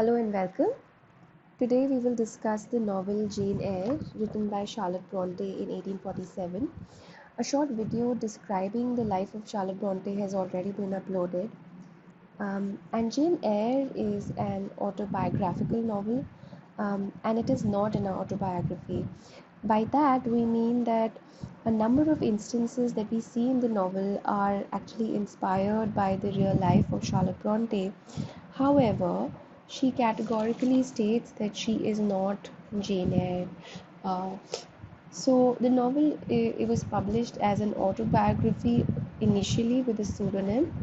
Hello and welcome. Today we will discuss the novel Jane Eyre, written by Charlotte Bronte in 1847. A short video describing the life of Charlotte Bronte has already been uploaded. And Jane Eyre is an autobiographical novel, and it is not an autobiography. By that, we mean that a number of instances that we see in the novel are actually inspired by the real life of Charlotte Bronte. However, she categorically states that she is not Jane Eyre. Uh, so the novel it was published as an autobiography initially with a pseudonym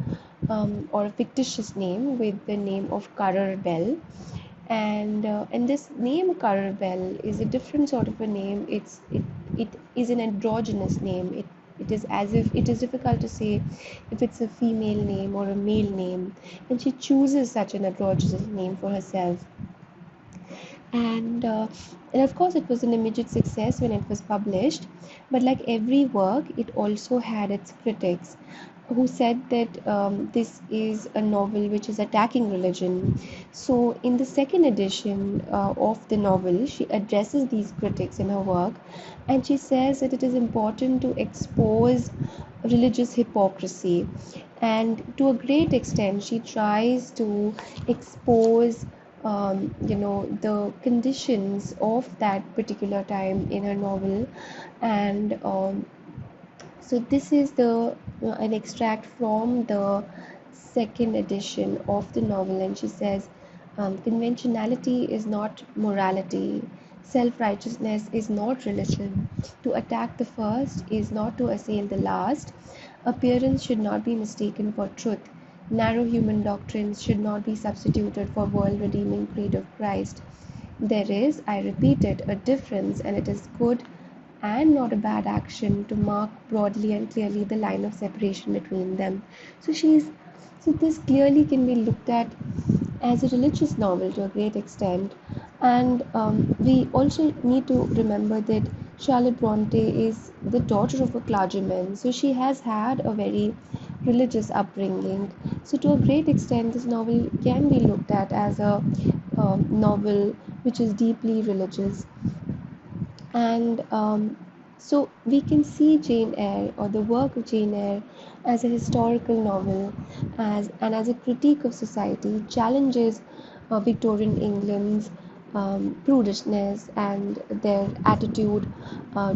or a fictitious name with the name of Currer Bell, and this name Currer Bell is a different sort of a name. It is an androgynous name. It is as if it is difficult to say if it's a female name or a male name, and she chooses such an androgynous name for herself. And of course it was an immediate success when it was published, but like every work it also had its critics who said that this is a novel which is attacking religion. So in the second edition of the novel, she addresses these critics in her work, and she says that it is important to expose religious hypocrisy, and to a great extent she tries to expose the conditions of that particular time in her novel. And so this is the an extract from the second edition of the novel, and she says, conventionality is not morality, self-righteousness is not religion, to attack the first is not to assail the last, appearance should not be mistaken for truth, narrow human doctrines should not be substituted for world-redeeming creed of Christ. There is, I repeat it, a difference, and it is good and not a bad action to mark broadly and clearly the line of separation between them. So she's so this clearly can be looked at as a religious novel to a great extent, and we also need to remember that Charlotte Bronte is the daughter of a clergyman, so she has had a very religious upbringing. So to a great extent, this novel can be looked at as a novel which is deeply religious. And we can see Jane Eyre, or the work of Jane Eyre, as a historical novel, as a critique of society. It challenges Victorian England's prudishness and their attitude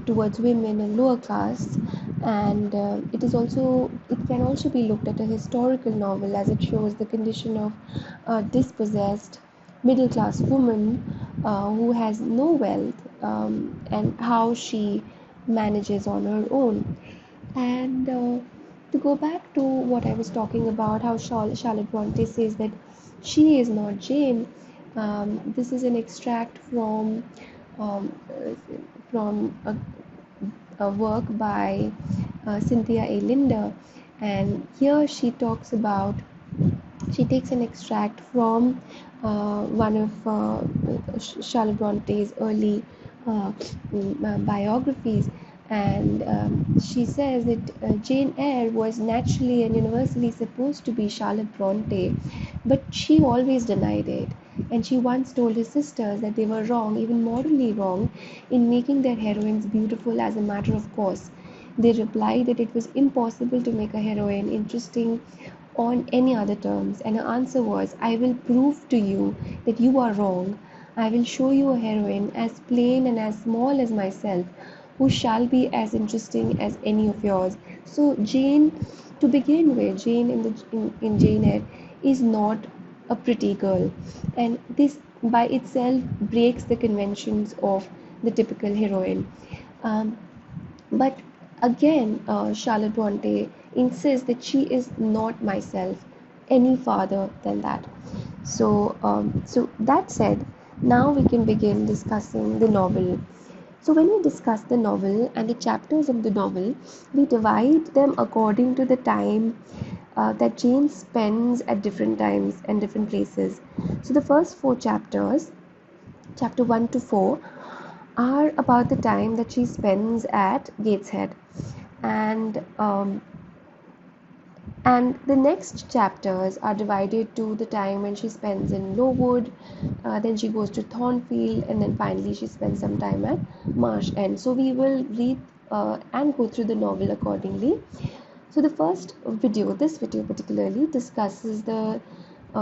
towards women and lower castes. And it can also be looked at a historical novel, as it shows the condition of dispossessed middle class woman who has no wealth, and how she manages on her own. And to go back to what I was talking about, how Charlotte Bronte says that she is not Jane, this is an extract um, from a work by Cynthia A. Linder, and here she takes an extract from one of Charlotte Bronte's early biographies, and she says that Jane Eyre was naturally and universally supposed to be Charlotte Bronte, but she always denied it. And she once told her sisters that they were wrong, even morally wrong, in making their heroines beautiful as a matter of course. They replied that it was impossible to make a heroine interesting on any other terms, and her answer was, I will prove to you that you are wrong. I will show you a heroine as plain and as small as myself, who shall be as interesting as any of yours. So Jane, to begin with, Jane in Jane Eyre is not a pretty girl, and this by itself breaks the conventions of the typical heroine. Um, but again, Charlotte Bronte insists that she is not myself any farther than that. So that said, now we can begin discussing the novel. So when we discuss the novel and the chapters of the novel, we divide them according to the time that Jane spends at different times and different places. So the first four chapters, chapter 1 to 4, are about the time that she spends at Gateshead, and And the next chapters are divided to the time when she spends in Lowood, then she goes to Thornfield, and then finally she spends some time at Marsh End. So we will read and go through the novel accordingly. So the first video, this video particularly, discusses the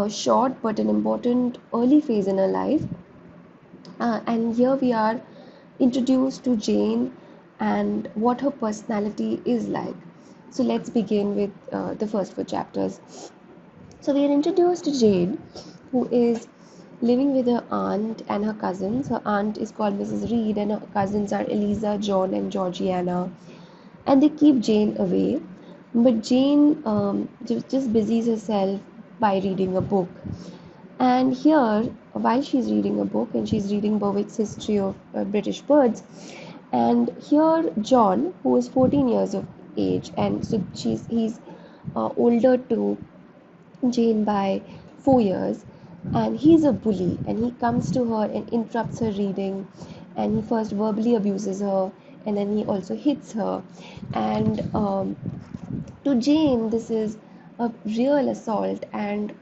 short but an important early phase in her life. And here we are introduced to Jane and what her personality is like. So let's begin with the first four chapters. So we are introduced to Jane, who is living with her aunt and her cousins. Her aunt is called Mrs. Reed, and her cousins are Eliza, John, and Georgiana. And they keep Jane away, but Jane just busies herself by reading a book. And here, while she's reading a book, and she's reading Berwick's History of British Birds, and here John, who is 14 years of age, and so he's older to Jane by 4 years, and he's a bully, and he comes to her and interrupts her reading, and he first verbally abuses her, and then he also hits her, and to Jane, this is a real assault, and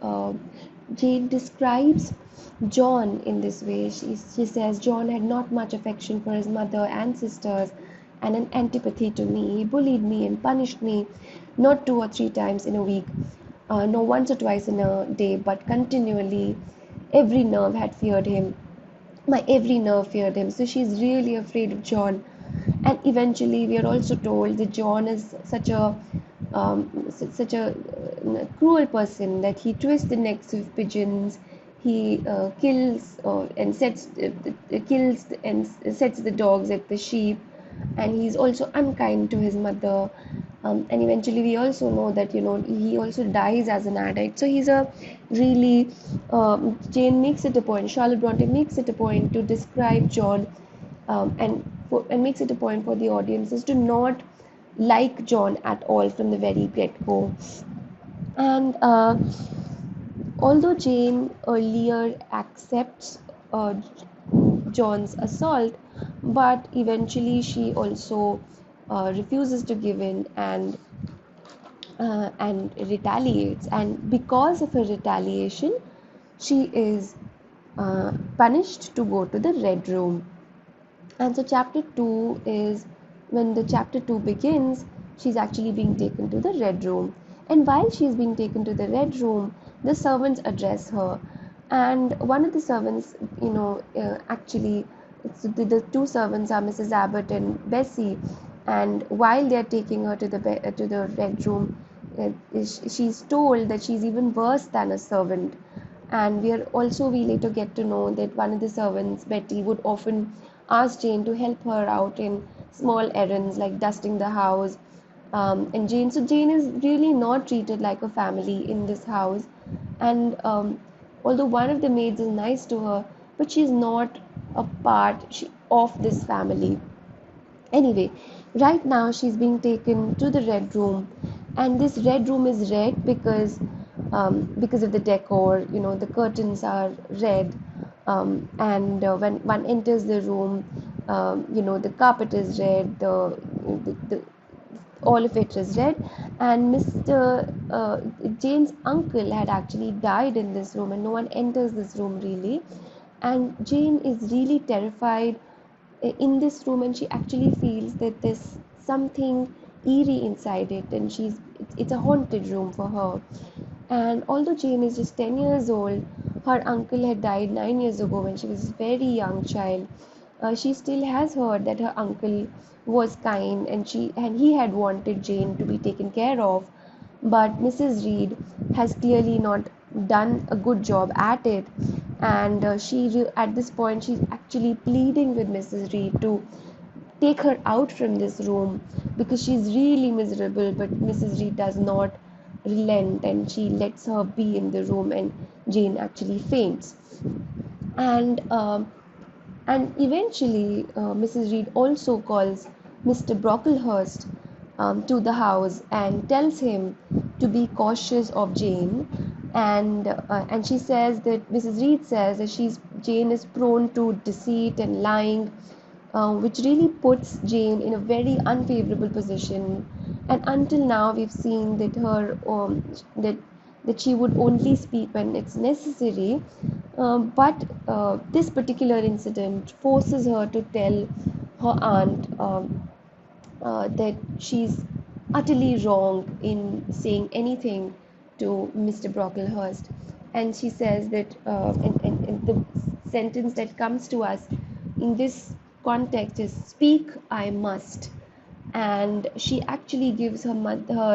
Jane describes John in this way. She says, John had not much affection for his mother and sisters and an antipathy to me. He bullied me and punished me, not 2 or 3 times in a week, no once or twice in a day, but continually. Every nerve had feared him. My every nerve feared him. So she's really afraid of John. And eventually, we are also told that John is such a cruel person that he twists the necks of pigeons. He kills and sets the dogs at the sheep, and he's also unkind to his mother. And eventually, we also know that he also dies as an addict. So he's a really Jane makes it a point. Charlotte Bronte makes it a point to describe John, and makes it a point for the audiences to not like John at all from the very get-go. And although Jane earlier accepts uh, John's assault, but eventually she also refuses to give in and retaliates. And because of her retaliation, she is punished to go to the Red Room. And so chapter 2 is when the chapter 2 begins, she's actually being taken to the Red Room. And while she's being taken to the Red Room, the servants address her. And one of the servants, actually, the two servants are Mrs. Abbott and Bessie. And while they're taking her to the Red Room, she's told that she's even worse than a servant. And we later get to know that one of the servants, Betty, would often ask Jane to help her out in small errands like dusting the house. So Jane is really not treated like a family in this house. And although one of the maids is nice to her, but she's not a of this family. Anyway, right now she's being taken to the Red Room, and this Red Room is red because of the decor. The curtains are red, and when one enters the room, the carpet is red, the all of it is red, and Mr. Jane's uncle had actually died in this room, and no one enters this room really, and Jane is really terrified in this room, and she actually feels that there's something eerie inside it, and it's a haunted room for her. And although Jane is just 10 years old, her uncle had died 9 years ago when she was a very young child. She still has heard that her uncle was kind, and he had wanted Jane to be taken care of, but Mrs. Reed has clearly not done a good job at it, and at this point she's actually pleading with Mrs. Reed to take her out from this room because she's really miserable, but Mrs. Reed does not relent, and she lets her be in the room, and Jane actually faints. And um, and eventually, Mrs. Reed also calls Mr. Brocklehurst to the house and tells him to be cautious of Jane. And she says that Mrs. Reed says that Jane is prone to deceit and lying, which really puts Jane in a very unfavorable position. And until now we've seen that her that that she would only speak when it's necessary. But this particular incident forces her to tell her aunt that she's utterly wrong in saying anything to Mr. Brocklehurst. And she says that, and the sentence that comes to us in this context is, "Speak I must." And she actually gives her mother,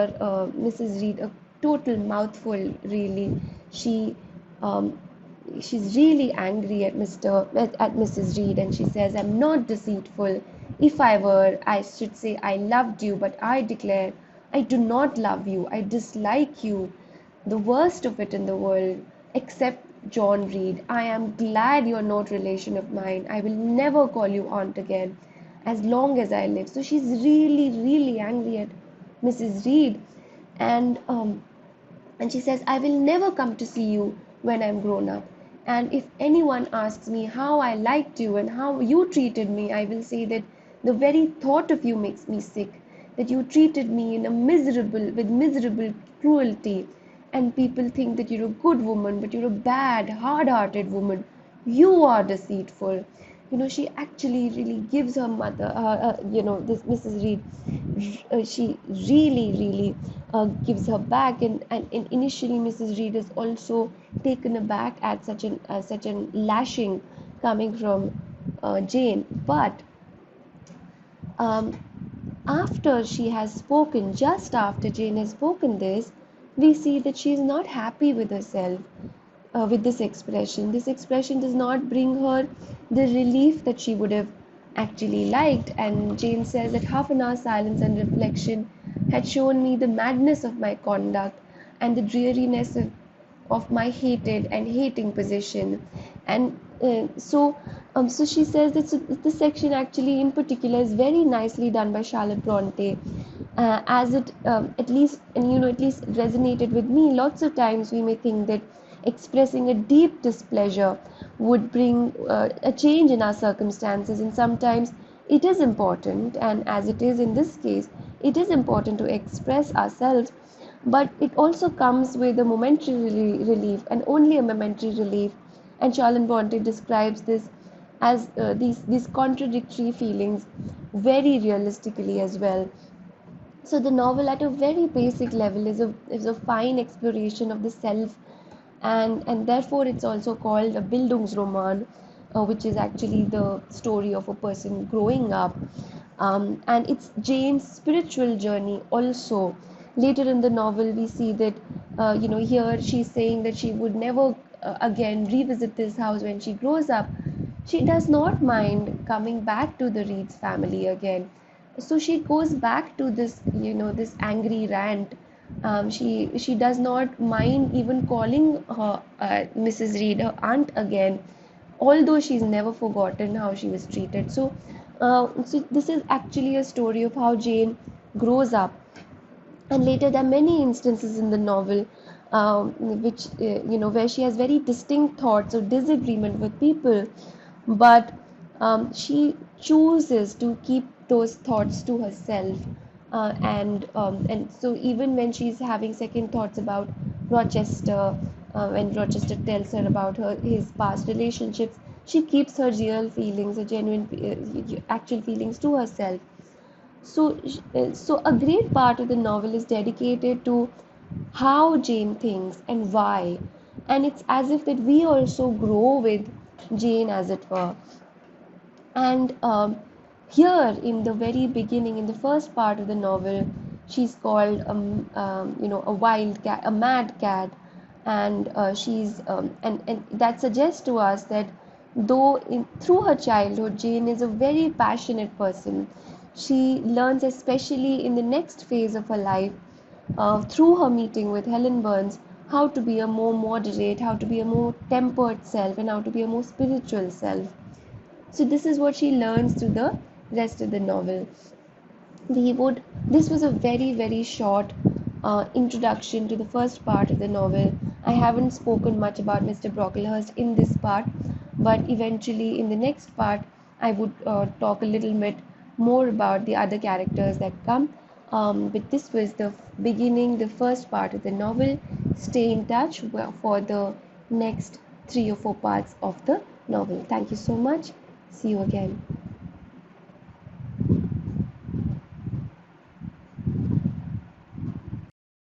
Mrs. Reed, a total mouthful. Really, she um, she's really angry at Mrs. Reed, and she says, "I'm not deceitful. If I were, I should say I loved you, but I declare I do not love you. I dislike you, the worst of it in the world, except John Reed. I am glad you're not relation of mine. I will never call you aunt again as long as I live." So she's really, really angry at Mrs. Reed, and and she says, "I will never come to see you when I'm grown up. And if anyone asks me how I liked you and how you treated me, I will say that the very thought of you makes me sick, that you treated me in a with miserable cruelty. And people think that you're a good woman, but you're a bad, hard hearted woman. You are deceitful." She actually really gives her mother, this Mrs. Reed, she really, really gives her back. And initially, Mrs. Reed is also taken aback at such an lashing coming from Jane. But um, after she has spoken, just after Jane has spoken this, we see that she is not happy with herself, with this expression. This expression does not bring her the relief that she would have actually liked. And Jane says that half an hour's silence and reflection had shown me the madness of my conduct and the dreariness of my hated and hating position. And so she says that, so this section actually in particular is very nicely done by Charlotte Bronte, as it at least, and at least resonated with me. Lots of times we may think that expressing a deep displeasure would bring a change in our circumstances, and sometimes it is important, and as it is in this case, it is important to express ourselves. But it also comes with a momentary relief, and only a momentary relief. And Charlotte Bronte describes this as these contradictory feelings very realistically as well. So the novel, at a very basic level, is a fine exploration of the self, and therefore it's also called a Bildungsroman, which is actually the story of a person growing up. And it's Jane's spiritual journey also. Later in the novel, we see that, here she's saying that she would never again revisit this house when she grows up. She does not mind coming back to the Reed's family again. So she goes back to this angry rant. She does not mind even calling her Mrs. Reed her aunt again, although she's never forgotten how she was treated. So this is actually a story of how Jane grows up. And later there are many instances in the novel, which where she has very distinct thoughts or disagreement with people, but she chooses to keep those thoughts to herself. And so even when she's having second thoughts about Rochester, when Rochester tells her about his past relationships, she keeps her real feelings, her genuine actual feelings, to herself. So a great part of the novel is dedicated to how Jane thinks and why. And it's as if that we also grow with Jane, as it were. And here, in the very beginning, in the first part of the novel, she's called a wild cat, a mad cat. And she's and that suggests to us that though through her childhood, Jane is a very passionate person. She learns, especially in the next phase of her life, through her meeting with Helen Burns, how to be a more moderate, how to be a more tempered self, and how to be a more spiritual self. So this is what she learns through the rest of the novel. This was a very, very short introduction to the first part of the novel. I haven't spoken much about Mr. Brocklehurst in this part, but eventually in the next part I would talk a little bit more about the other characters that come. But this was the beginning, the first part of the novel. Stay in touch for the next 3 or 4 parts of the novel. Thank you so much. See you again.